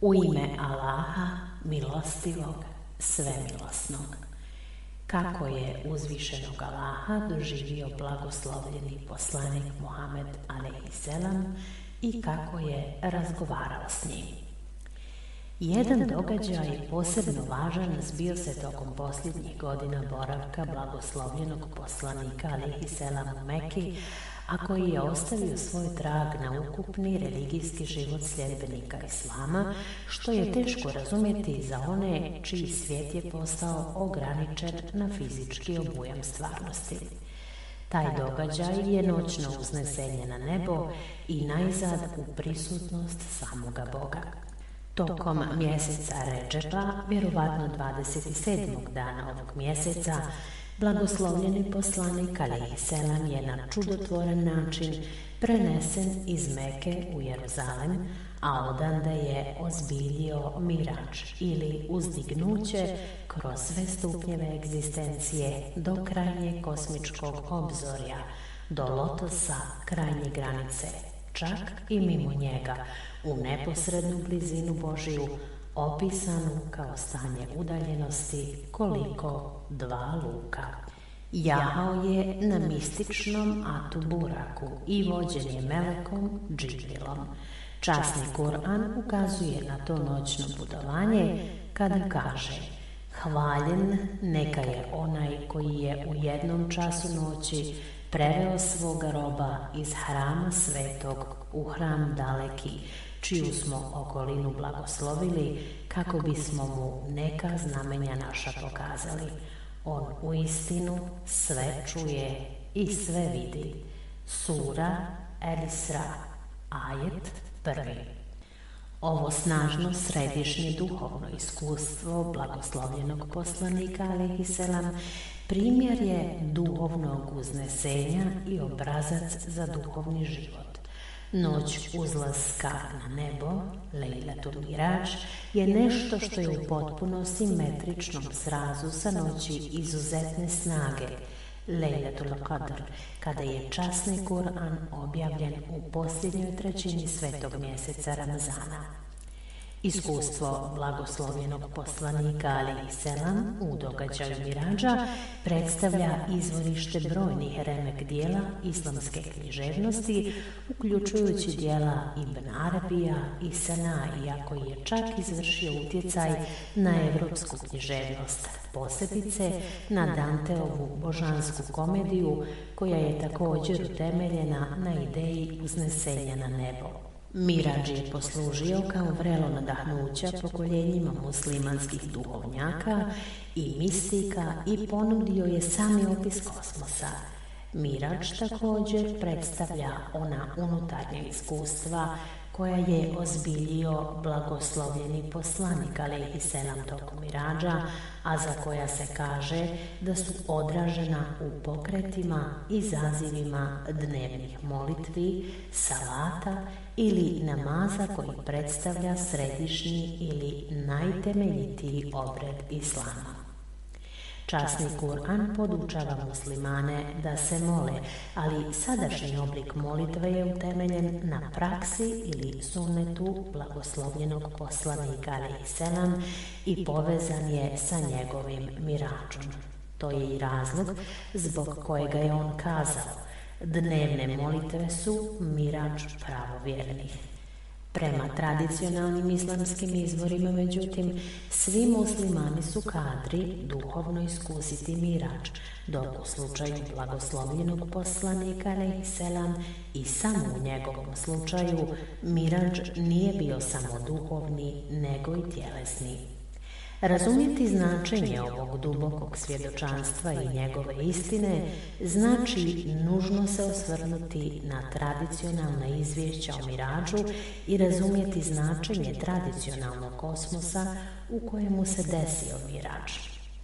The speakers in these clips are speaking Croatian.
U ime Allaha, milostivog, svemilosnog. Kako je uzvišenog Allaha doživio blagoslovljeni poslanik Muhammed a.s. i kako je razgovarao s njim. Jedan događaj posebno važan zbio se tokom posljednjih godina boravka blagoslovljenog poslanika a.s. u Meki, a koji je ostavio svoj trag na ukupni religijski život sljedbenika Islama, što je teško razumjeti za one čiji svijet je postao ograničen na fizički obujam stvarnosti. Taj događaj je noćno uznesenje na nebo i najzad u prisutnost samoga Boga. Tokom mjeseca Redžepa, vjerovatno 27. dana ovog mjeseca, blagoslovljeni poslanik a.s. je na čudotvoren način prenesen iz Meke u Jeruzalem, a odande je ozbiljio mirač ili uzdignuće kroz sve stupnjeve egzistencije do krajnjeg kosmičkog obzorja, do lotosa krajnje granice, čak i mimo njega, u neposrednu blizinu Božiju, opisanu kao stanje udaljenosti koliko 2 luka. Jahao je na mističnom atu buraku i vođen je melekom Džibrilom. Časni Kur'an ukazuje na to noćno putovanje kada kaže: hvaljen neka je onaj koji je u jednom času noći preveo svoga roba iz hrama svetog u hram daleki, čiju smo okolinu blagoslovili kako bismo mu neka znamenja naša pokazali. On uistinu sve čuje i sve vidi. Sura El-Isra, ajet 1. Ovo snažno središnje duhovno iskustvo blagoslovljenog poslanika a.s. primjer je duhovnog uznesenja i obrazac za duhovni život. Noć uzlaska na nebo, Lejletul Miraž, je nešto što je u potpuno simetričnom srazu sa noći izuzetne snage, Lejletul Qadr, kada je časni Kur'an objavljen u posljednjoj trećini svetog mjeseca Ramazana. Iskustvo blagoslovljenog poslanika a.s. u događaju Mirađa predstavlja izvorište brojnih remek dijela islamske književnosti, uključujući dijela Ibn Arabija i Sanaija, koji je čak izvršio utjecaj na evropsku književnost, posebice na Danteovu božansku komediju, koja je također utemeljena na ideji uznesenja na nebo. Mirađ je poslužio kao vrelo nadahnuća pokoljenjima muslimanskih duhovnjaka i mistika i ponudio je sami opis kosmosa. Mirađ također predstavlja ona unutarnja iskustva koja je ozbiljio blagoslovljeni poslanik a.s. tokom Mirađa, a za koja se kaže da su odražena u pokretima i zazivima dnevnih molitvi, salata ili namaza koji predstavlja središnji ili najtemeljitiji obred Islama. Časni Kur'an podučava muslimane da se mole, ali sadašnji oblik molitve je utemeljen na praksi ili sunnetu blagoslovljenog poslanika a.s. i povezan je sa njegovim mirađom. To je i razlog zbog kojega je on kazao: dnevne molitve su mirađ pravovjernih. Prema tradicionalnim islamskim izvorima, međutim, svi muslimani su kadri duhovno iskusiti mirađ, dok u slučaju blagoslovljenog poslanika a.s. i samo u njegovom slučaju mirađ nije bio samo duhovni, nego i tjelesni. Razumjeti značenje ovog dubokog svjedočanstva i njegove istine znači nužno se osvrnuti na tradicionalna izvješća o mirađu i razumjeti značenje tradicionalnog kosmosa u kojemu se desio mirađ.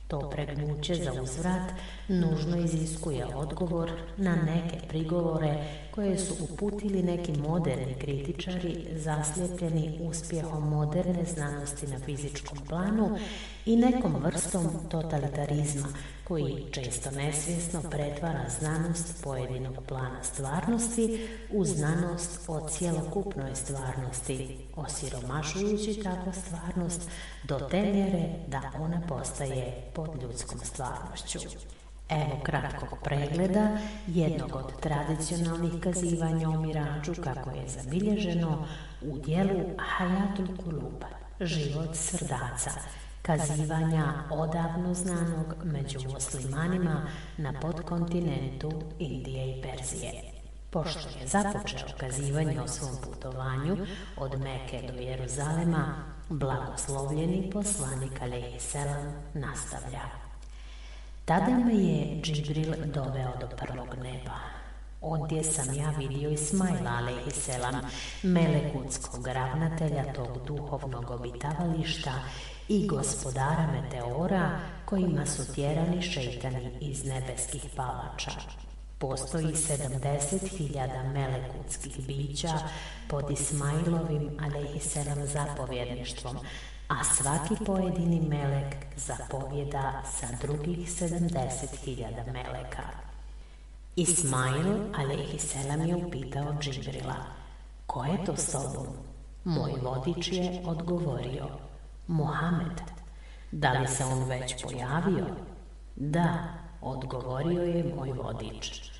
To pregnuće za uzvrat nužno iziskuje odgovor na neke prigovore koje su uputili neki moderni kritičari zaslijepljeni uspjehom moderne znanosti na fizičkom planu i nekom vrstom totalitarizma koji često nesvjesno pretvara znanost pojedinog plana stvarnosti u znanost o cjelokupnoj stvarnosti, osiromašujući tako stvarnost do te mjere da ona postaje pod ljudskom stvarnošću. Evo kratkog pregleda jednog od tradicionalnih kazivanja o mirađu kako je zabilježeno u dijelu Hayatul Kulub, život srdaca, kazivanja odavno znanog među muslimanima na podkontinentu Indije i Perzije. Pošto je započeo kazivanje o svom putovanju od Meke do Jeruzalema, blagoslovljeni poslanik alejhiselam nastavlja. Tada me je Džibril doveo do prvog neba. Ondje sam ja vidio Ismaila alejhiselam, melekutskog ravnatelja tog duhovnog obitavališta i gospodara meteora kojima su tjerani šejtani iz nebeskih palača. Postoji 70.000 melekutskih bića pod Ismailovim alejhiselam zapovjedništvom, a svaki pojedini melek zapovjeda sa drugih 70.000 meleka. Ismail alejhiselam je upitao Džibrila: ko je to s tobom? Moj vodič je odgovorio: Muhammed. Da li se on već pojavio? Da, odgovorio je moj vodič.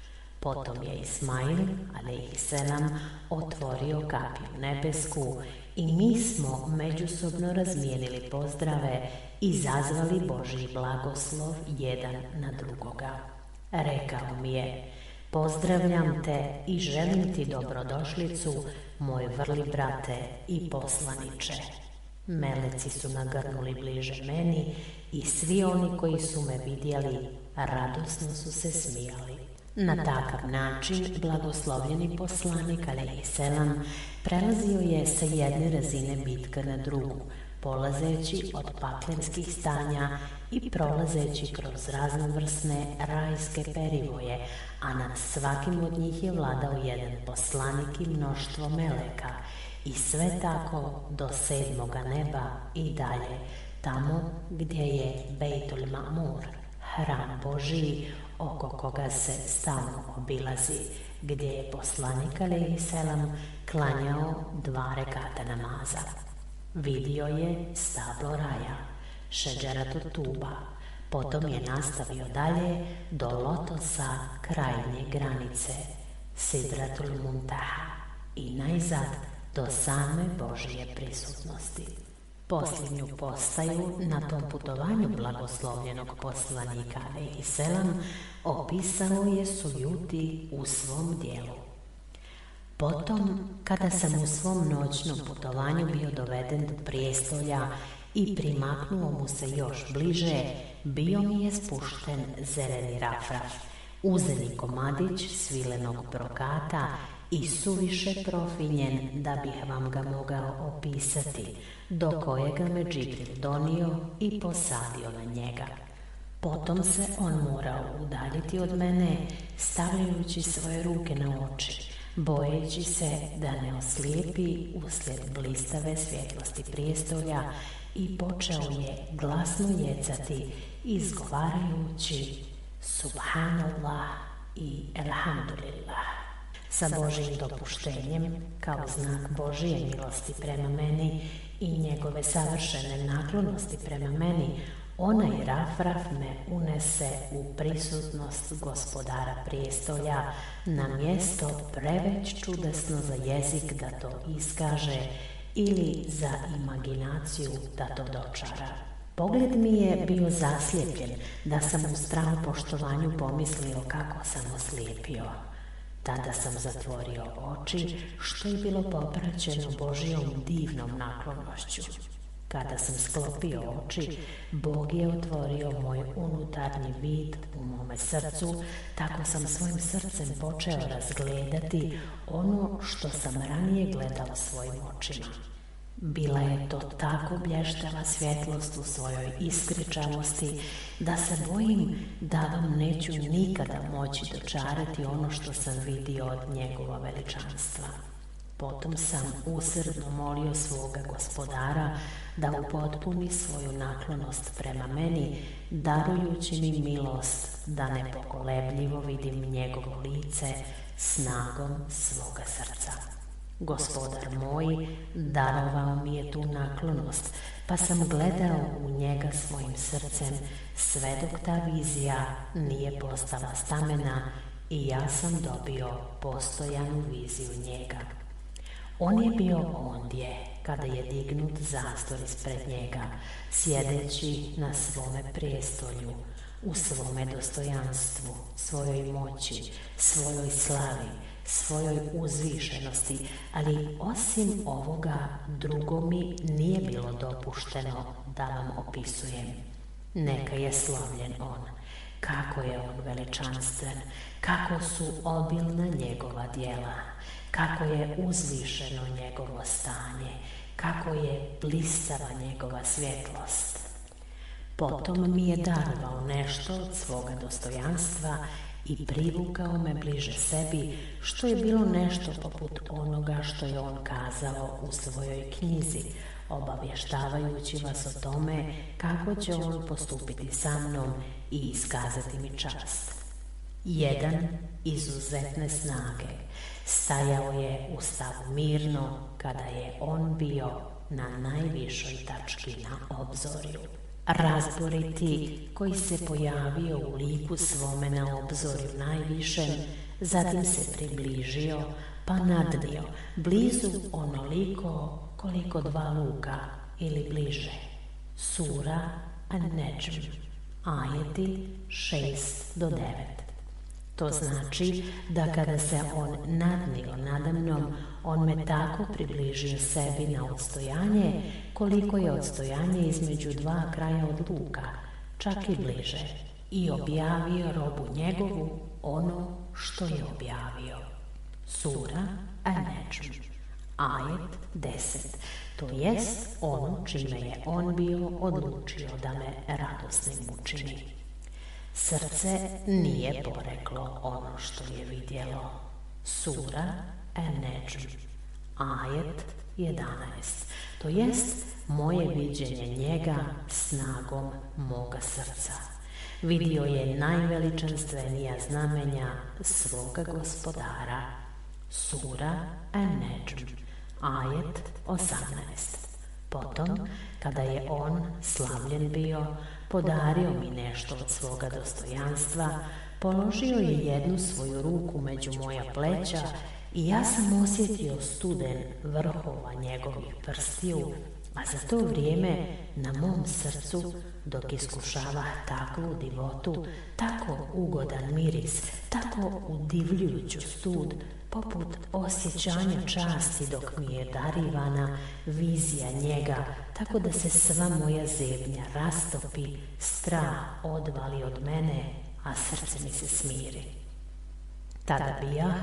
Potom je Ismail alejhiselam otvorio kapiju nebesku i mi smo međusobno razmijenili pozdrave i zazvali Božji blagoslov jedan na drugoga. Rekao mi je: pozdravljam te i želim ti dobrodošlicu, moj vrli brate i poslaniče. Meleci su nagrnuli bliže meni i svi oni koji su me vidjeli radosno su se smijali. Na takav način blagoslovljeni poslanik alejhiselam prelazio je sa jedne razine bitka na drugu, polazeći od paklenskih stanja i prolazeći kroz raznovrsne rajske perivoje, a nad svakim od njih je vladao jedan poslanik i mnoštvo meleka, i sve tako do 7. neba i dalje, tamo gdje je Bejtul Ma'mur, hram Božji, oko koga se stalno obilazi, gdje je poslanik alejhiselam klanjao 2 rekata namaza. Vidio je stablo raja, šeđeratut tuba, potom je nastavio dalje do lotosa krajnje granice, Sidratul Muntaha, i najzad do same Božje prisutnosti. Posljednju postaju na tom putovanju blagoslovljenog poslanika alejhiselam opisao je Sujuti u svom dijelu. Potom, kada sam u svom noćnom putovanju bio doveden do prijestolja i primaknuo mu se još bliže, bio mi je spušten zeleni rafraf, uzeni komadić svilenog brokata i suviše profinjen da bih vam ga mogao opisati, do kojega me Džibril donio i posadio na njega. Potom se on morao udaljiti od mene, stavljajući svoje ruke na oči, bojeći se da ne oslijepi uslijed blistave svjetlosti prijestolja, i počeo je glasno jecati, izgovarajući Subhanallah i Elhamdulillah. Sa Božjim dopuštenjem, kao znak Božje milosti prema meni i njegove savršene naklonosti prema meni, onaj rafraf me unese u prisutnost gospodara prijestolja, na mjesto preveć čudesno za jezik da to iskaže ili za imaginaciju da to dočara. Pogled mi je bio zaslijepljen, da sam u strahopoštovanju pomislio kako sam oslijepio. Tada sam zatvorio oči, što je bilo popraćeno Božjom divnom naklonošću. Kada sam sklopio oči, Bog je otvorio moj unutarnji vid u mome srcu, tako sam svojim srcem počeo razgledati ono što sam ranije gledao svojim očima. Bila je to tako blještava svjetlost u svojoj iskričavosti da se bojim da vam neću nikada moći dočarati ono što sam vidio od njegova veličanstva. Potom sam usrdno molio svoga Gospodara da upotpuni svoju naklonost prema meni, darujući mi milost da nepokolebljivo vidim njegovo lice snagom svoga srca. Gospodar moj darovao mi je tu naklonost, pa sam gledao u njega svojim srcem, sve dok ta vizija nije postala stamena i ja sam dobio postojanu viziju njega. On je bio ondje kada je dignut zastor ispred njega, sjedeći na svome prijestolju, u svome dostojanstvu, svojoj moći, svojoj slavi, svojoj uzvišenosti, ali osim ovoga drugo mi nije bilo dopušteno da vam opisujem. Neka je slavljen on, kako je on veličanstven, kako su obilna njegova djela, kako je uzvišeno njegovo stanje, kako je blistava njegova svjetlost. Potom mi je darovao nešto od svoga dostojanstva i privukao me bliže sebi, što je bilo nešto poput onoga što je on kazao u svojoj knjizi, obavještavajući vas o tome kako će on postupiti sa mnom i iskazati mi čast. Jedan izuzetne snage stajao je u stavu mirno kada je on bio na najvišoj tački na obzorju. Razboriti koji se pojavio u liku svome na obzorju najvišem, zatim se približio pa nadvio, blizu onoliko koliko 2 luka ili bliže. Sura An-Nedžm, ajeti 6-9. To znači da kada se on nadnio nada mnom, on me tako približio sebi na odstojanje, koliko je odstojanje između 2 kraja od luka, čak i bliže, i objavio robu njegovu ono što je objavio. Sura An-Nedžm, ajet 10. To jest ono čime je on bio odlučio da me radosnim učini. Srce nije poreklo ono što je vidjelo. Sura An-Nedžm, ajet 11. To jest moje viđenje njega snagom moga srca. Vidio je najveličanstvenija znamenja svoga Gospodara. Sura An-Nedžm, ajet 18. Potom, kada je on slavljen bio, podario mi nešto od svoga dostojanstva, položio je jednu svoju ruku među moja pleća i ja sam osjetio studen vrhova njegovih prstiju, a za to vrijeme na mom srcu, dok iskušava takvu divotu, tako ugodan miris, tako udivljujuću stud, poput osjećanja časti dok mi je darivana vizija njega, tako da se sva moja zebnja rastopi, strah odvali od mene, a srce mi se smiri. Tada bijah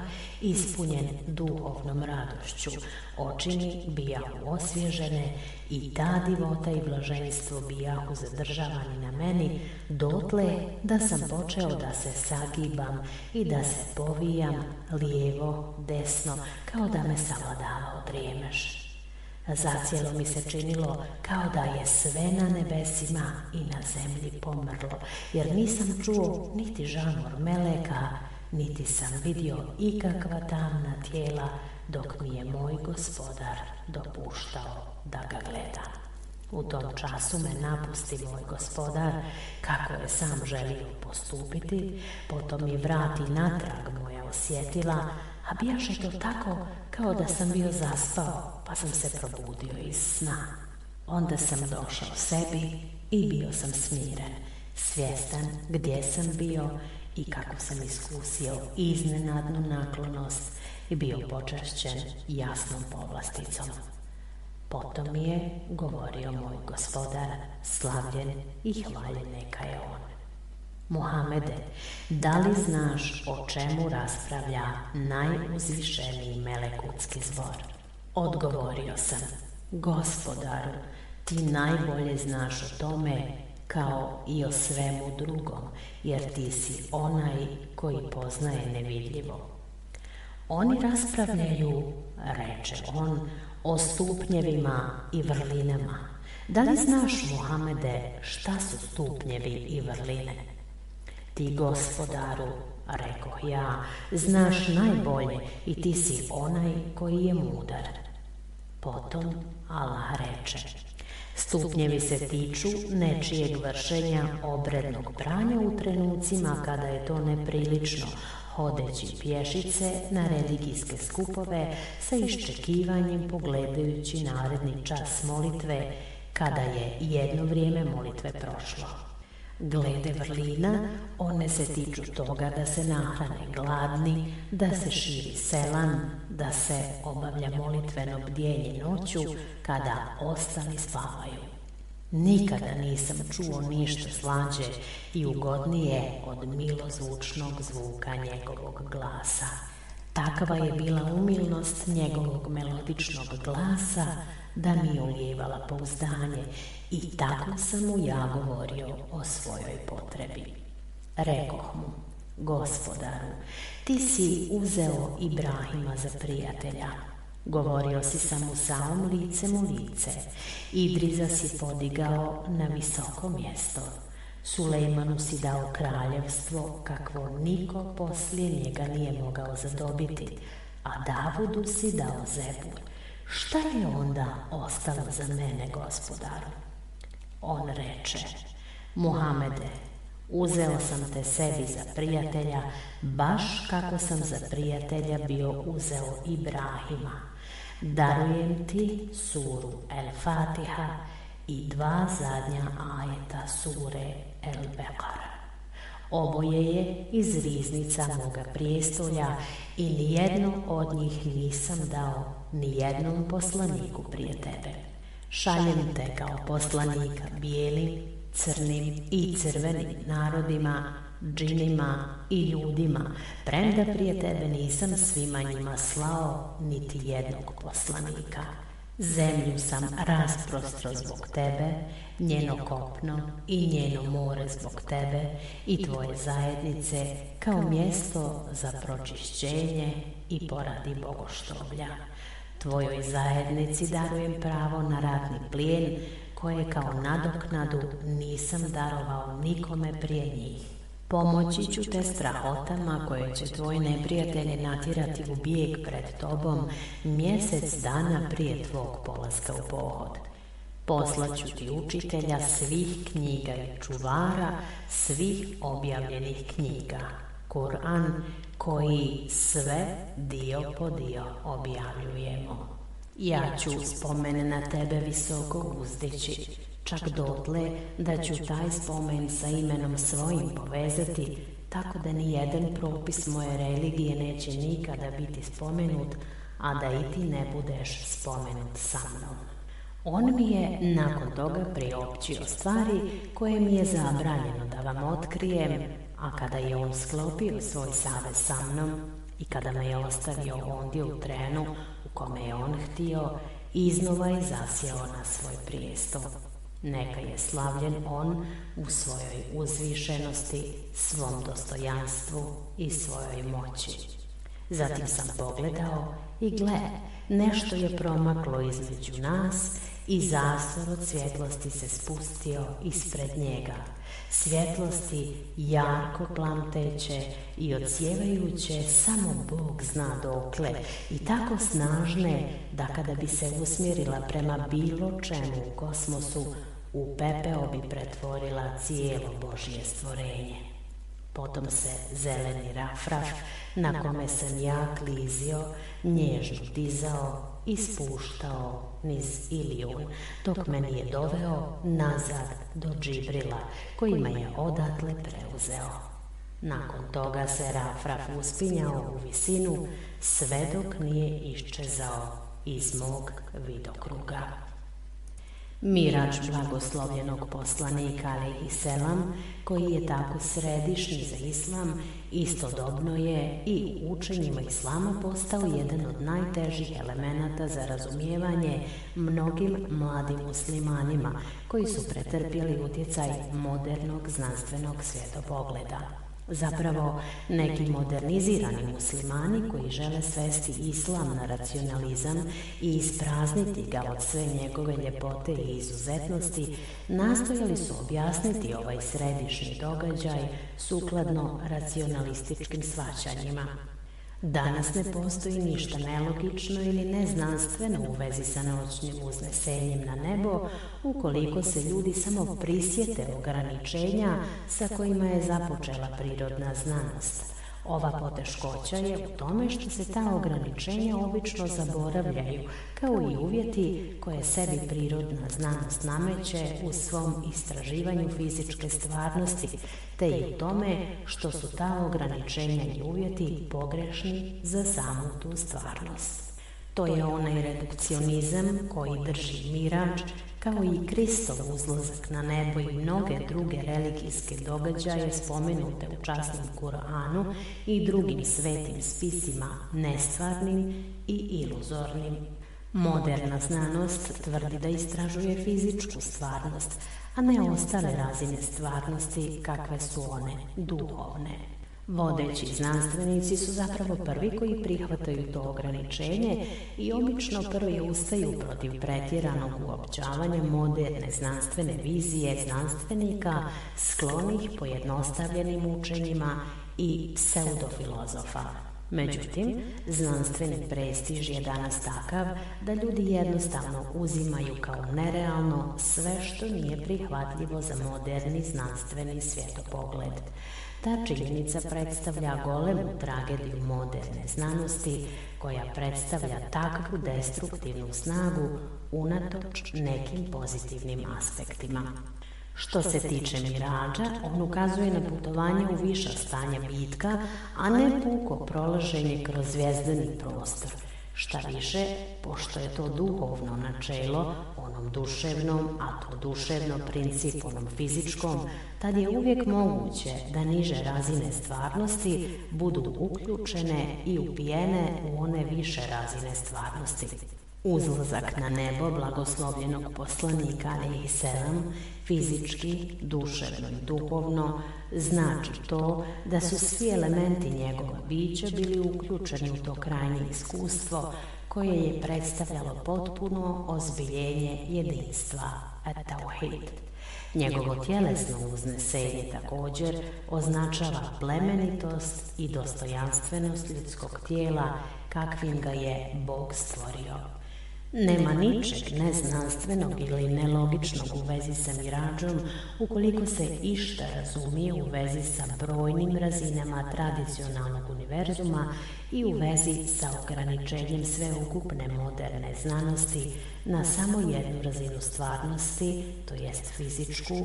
ispunjen duhovnom radošću, oči mi bijahu osvježene i ta divota i blaženstvo bijahu zadržavani na meni, dotle da sam počeo da se sagibam i da se povijam lijevo, desno, kao da me savladavao drijemeš. Zacijelo mi se činilo kao da je sve na nebesima i na zemlji pomrlo, jer nisam čuo niti žamor meleka, niti sam vidio ikakva tamna tijela, dok mi je moj Gospodar dopuštao da ga gledam. U tom času me napusti moj Gospodar, kako je sam želio postupiti, potom mi vrati natrag moja osjetila, a bijaše to tako kao da sam bio zaspao, pa sam se probudio iz sna. Onda sam došao sebi i bio sam smiren, svjestan gdje sam bio i kako sam iskusio iznenadnu naklonost i bio počašćen jasnom povlasticom. Potom mi je govorio moj Gospodar, slavljen i hvaljen neka je on. Muhamede, da li znaš o čemu raspravlja najuzvišeniji melekutski zbor? Odgovorio sam, Gospodaru, ti najbolje znaš o tome kao i o svemu drugom, jer ti si onaj koji poznaje nevidljivo. Oni raspravljaju, reče on, o stupnjevima i vrlinama. Da li znaš, Muhamede, šta su stupnjevi i vrline? Ti, Gospodaru, rekoh ja, znaš najbolje i ti si onaj koji je mudar. Potom Allah reče, stupnjevi se tiču nečijeg vršenja obrednog pranja u trenucima kada je to neprilično, hodeći pješice na religijske skupove sa iščekivanjem pogledajući naredni čas molitve kada je jedno vrijeme molitve prošlo. Glede vrlina, one se tiču toga da se nahrane gladni, da se širi selam, da se obavlja molitveno bdjenje noću kada ostali spavaju. Nikada nisam čuo ništa slađe i ugodnije od milozvučnog zvuka njegovog glasa. Takva je bila umilnost njegovog melodičnog glasa da mi je ulijevala pouzdanje i tako sam mu ja govorio o svojoj potrebi. Rekoh mu, Gospodaru, ti si uzeo Ibrahima za prijatelja. Govorio si sa Musaom licem u lice. Idriza si podigao na visoko mjesto. Sulejmanu si dao kraljevstvo kakvo niko poslije njega nije mogao zadobiti, a Davudu si dao Zebur. Šta je onda ostalo za mene, Gospodaru? On reče, Muhamede, uzeo sam te sebi za prijatelja, baš kako sam za prijatelja bio uzeo Ibrahima. Darujem ti suru El-Fatiha i 2 zadnja ajeta sure El-Beqara. Oboje je iz riznica moga prijestolja i nijedno od njih nisam dao nijednom poslaniku prije tebe. Šaljem te kao poslanika bijelim, crnim i crvenim narodima, džinima i ljudima, premda prije tebe nisam svima njima slao niti jednog poslanika. Zemlju sam rasprostro zbog tebe, njeno kopno i njeno more zbog tebe i tvoje zajednice kao mjesto za pročišćenje i poradi bogoštoblja. Tvojoj zajednici darujem pravo na ratni plijen koje kao nadoknadu nisam darovao nikome prije njih. Pomoći ću te strahotama koje će tvoji neprijatelji natjerati u bijeg pred tobom mjesec dana prije tvog polaska u pohod. Poslaću ti učitelja svih knjiga i čuvara svih objavljenih knjiga, Kur'an, koji sve dio po dio objavljujemo. Ja ću spomen na tebe visoko uzdići, čak dotle da ću taj spomen sa imenom svojim povezati, tako da ni jedan propis moje religije neće nikada biti spomenut, a da i ti ne budeš spomenut sa mnom. On mi je nakon toga priopćio stvari koje mi je zabranjeno da vam otkrijem, a kada je on sklopio svoj savez sa mnom i kada me je ostavio ondje u trenu u kome je on htio, iznova je zasjeo na svoj prijestol. Neka je slavljen on u svojoj uzvišenosti, svom dostojanstvu i svojoj moći. Zatim sam pogledao i gle, nešto je promaklo između nas i zastor od svjetlosti se spustio ispred njega. Svjetlosti jarko plamteće i odsjevajuće samo Bog zna dokle i tako snažne da kada bi se usmjerila prema bilo čemu u kosmosu, u pepeo bi pretvorila cijelo Božje stvorenje. Potom se zeleni rafraf na kome sam ja klizio, nježno dizao i spuštao niz Ilijun, dok me nije doveo nazad do Džibrila, koji me je odatle preuzeo. Nakon toga se rafraf uspinjao u visinu, sve dok nije iščezao iz mog vidokruga. Mirač blagoslovljenog poslanika alejhiselam, koji je tako središnji za islam, istodobno je i u učenjima islama postao jedan od najtežih elemenata za razumijevanje mnogim mladim muslimanima koji su pretrpjeli utjecaj modernog znanstvenog svjetopogleda. Zapravo, neki modernizirani muslimani koji žele svesti islam na racionalizam i isprazniti ga od sve njegove ljepote i izuzetnosti, nastojali su objasniti ovaj središnji događaj sukladno racionalističkim shvaćanjima. Danas ne postoji ništa nelogično ili neznanstveno u vezi sa noćnim uznesenjem na nebo, ukoliko se ljudi samo prisjete ograničenja sa kojima je započela prirodna znanost. Ova poteškoća je u tome što se ta ograničenja obično zaboravljaju, kao i uvjeti koje sebi prirodna znanost nameće u svom istraživanju fizičke stvarnosti, te i u tome što su ta ograničenja i uvjeti pogrešni za samu tu stvarnost. To je onaj redukcionizam koji drži mirač, kao i Kristov uzlazak na nebo i mnoge druge religijske događaje spomenute u časnom Kur'anu i drugim svetim spisima nestvarnim i iluzornim. Moderna znanost tvrdi da istražuje fizičku stvarnost, a ne ostale razine stvarnosti kakve su one duhovne. Vodeći znanstvenici su zapravo prvi koji prihvataju to ograničenje i obično prvi ustaju protiv pretjeranog uopćavanja moderne znanstvene vizije znanstvenika sklonih pojednostavljenim učenjima i pseudofilozofa. Međutim, znanstveni prestiž je danas takav da ljudi jednostavno uzimaju kao nerealno sve što nije prihvatljivo za moderni znanstveni svjetopogled. Ta činjenica predstavlja golemu tragediju moderne znanosti, koja predstavlja takvu destruktivnu snagu unatoč nekim pozitivnim aspektima. Što se tiče mirađa, on ukazuje na putovanje u viša stanja bitka, a ne puko prolaženje kroz zvijezdani prostor. Šta više, pošto je to duhovno načelo, onom duševnom, a to duševno princip onom fizičkom, tad je uvijek moguće da niže razine stvarnosti budu uključene i upijene u one više razine stvarnosti. Uzlazak na nebo blagoslovljenog poslanika alejhiselam, fizički, duševno i duhovno, znači to da su svi elementi njegova bića bili uključeni u to krajnje iskustvo koje je predstavljalo potpuno ozbiljenje jedinstva, at-tauhid. Njegovo tjelesno uznesenje također označava plemenitost i dostojanstvenost ljudskog tijela kakvim ga je Bog stvorio. Nema ničeg neznanstvenog ili nelogičnog u vezi sa mirađom ukoliko se išta razumije u vezi sa brojnim razinama tradicionalnog univerzuma i u vezi sa ograničenjem sveukupne moderne znanosti na samo jednu razinu stvarnosti, to jest fizičku,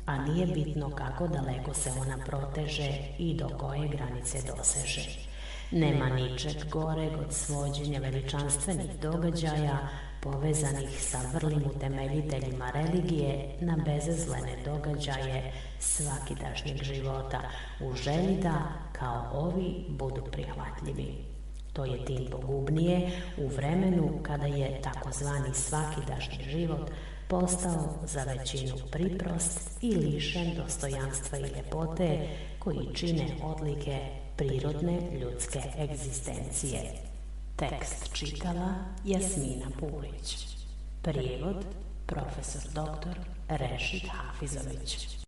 a nije bitno kako daleko se ona proteže i do koje granice doseže. Nema ničeg goreg od svođenja veličanstvenih događaja povezanih sa vrlim utemeljiteljima religije na bezazlene događaje svakidašnjeg života u želji da, kao ovi, budu prihvatljivi. To je tim pogubnije u vremenu kada je takozvani svakidašnji život postao za većinu priprost i lišen dostojanstva i ljepote koji čine odlike prirodne ljudske egzistencije. Tekst čitala Jasmina Purić. Prijevod profesor dr. Rešid Hafizović.